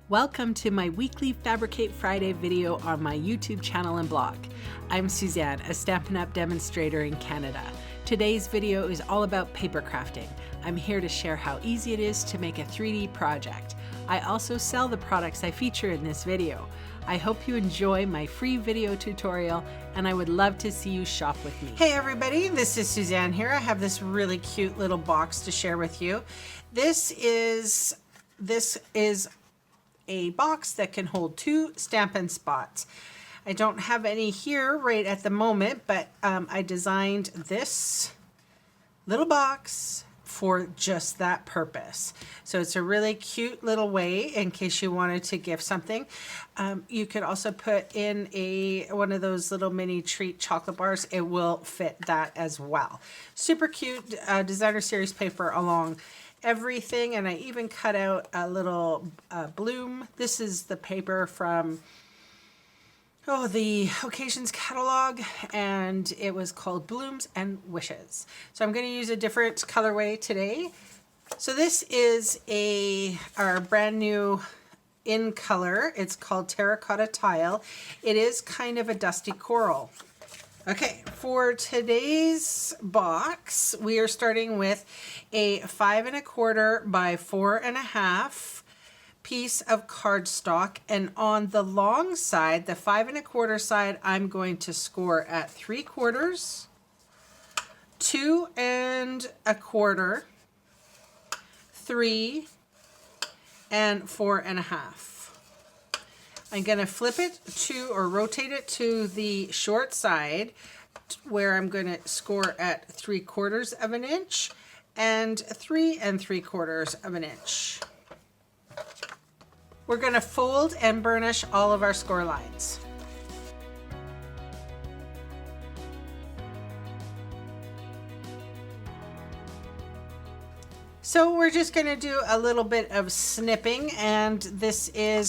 Welcome to my weekly Fabricate Friday video on my YouTube channel and blog. I'm Suzanne, a Stampin' Up! Demonstrator in Canada. Today's video is all about paper crafting. I'm here to share how easy it is to make a 3D project. I also sell the products I feature in this video. I hope you enjoy my free video tutorial, and I would love to see you shop with me. Hey everybody, this is Suzanne here. I have this really cute little box to share with you. This is a box that can hold 2 Stampin' spots. I don't have any here right at the moment, but I designed this little box for just that purpose. So it's a really cute little way in case you wanted to gift something. You could also put in one of those little mini treat chocolate bars. It will fit that as well. Super cute designer series paper along everything, and I even cut out a little bloom. This is the paper from the Occasions catalog, and it was called Blooms and Wishes. So I'm going to use a different colorway today. So this is our brand new in color. It's called Terracotta Tile. It is kind of a dusty coral. Okay, for today's box, we are starting with a 5 1/4 by 4 1/2 piece of cardstock, and on the long side, the 5 1/4 side, I'm going to score at 3/4, 2 1/4, 3, and 4 1/2. I'm going to flip it or rotate it to the short side, where I'm going to score at 3/4 of an inch and 3 3/4 of an inch. We're going to fold and burnish all of our score lines. So we're just going to do a little bit of snipping, and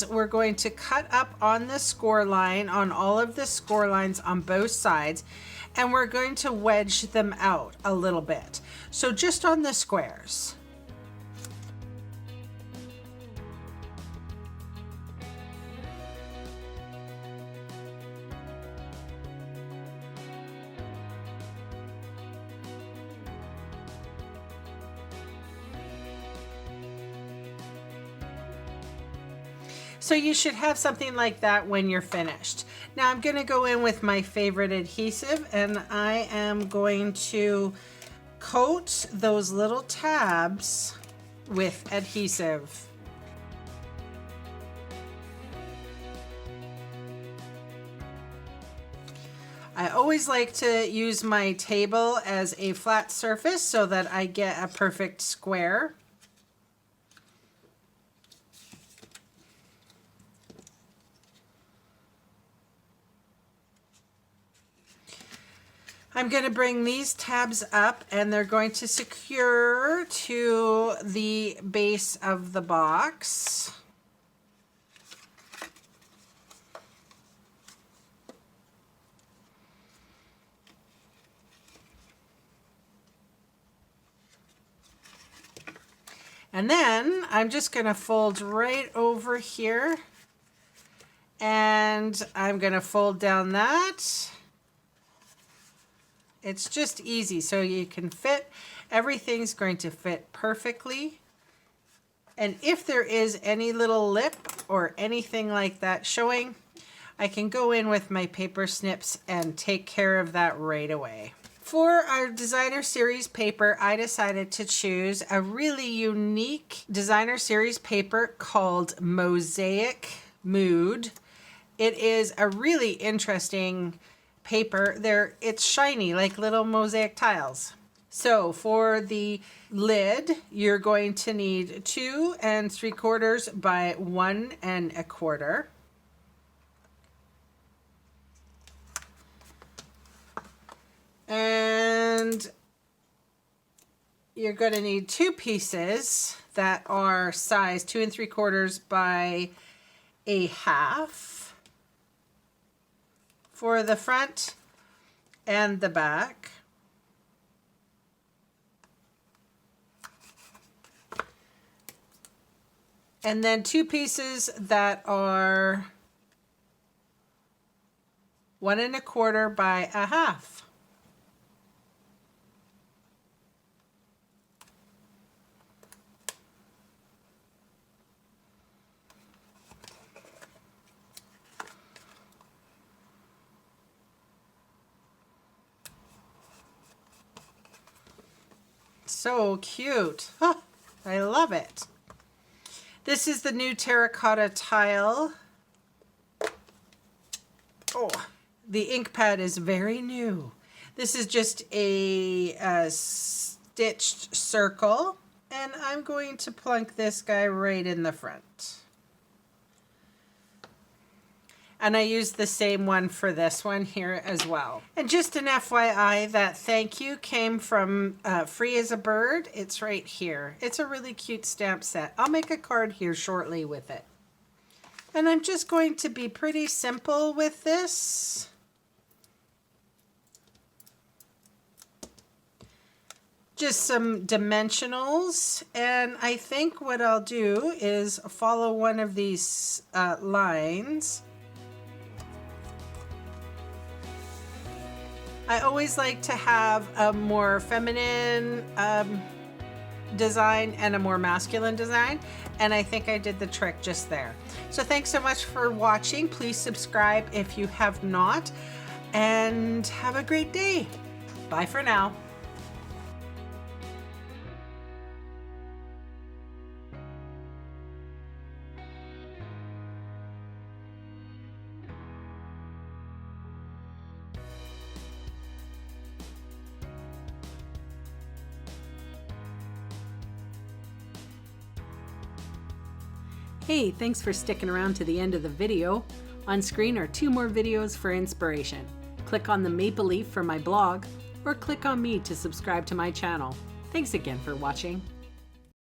we're going to cut up on the score line, on all of the score lines on both sides, and we're going to wedge them out a little bit. So just on the squares. So you should have something like that when you're finished. Now I'm going to go in with my favorite adhesive, and I am going to coat those little tabs with adhesive. I always like to use my table as a flat surface so that I get a perfect square. I'm going to bring these tabs up, and they're going to secure to the base of the box. And then I'm just going to fold right over here, and I'm going to fold down that. It's just easy, so you can fit, everything's going to fit perfectly. And if there is any little lip or anything like that showing, I can go in with my paper snips and take care of that right away. For our designer series paper, I decided to choose a really unique designer series paper called Mosaic Mood. It is a really interesting paper. It's shiny like little mosaic tiles. So for the lid, you're going to need 2 3/4 by 1 1/4. And you're going to need 2 pieces that are size 2 3/4 by 1/2. For the front and the back. And then 2 pieces that are 1 1/4 by 1/2. So cute. Oh, I love it. This is the new Terracotta Tile. Oh, the ink pad is very new. This is just a stitched circle, and I'm going to plunk this guy right in the front. And I used the same one for this one here as well. And just an FYI, that thank you came from Free as a Bird. It's right here. It's a really cute stamp set. I'll make a card here shortly with it. And I'm just going to be pretty simple with this. Just some dimensionals. And I think what I'll do is follow one of these lines. I always like to have a more feminine design and a more masculine design, and I think I did the trick just there. So thanks so much for watching. Please subscribe if you have not, and have a great day. Bye for now. Hey, thanks for sticking around to the end of the video. On screen are 2 more videos for inspiration. Click on the maple leaf for my blog, or click on me to subscribe to my channel. Thanks again for watching.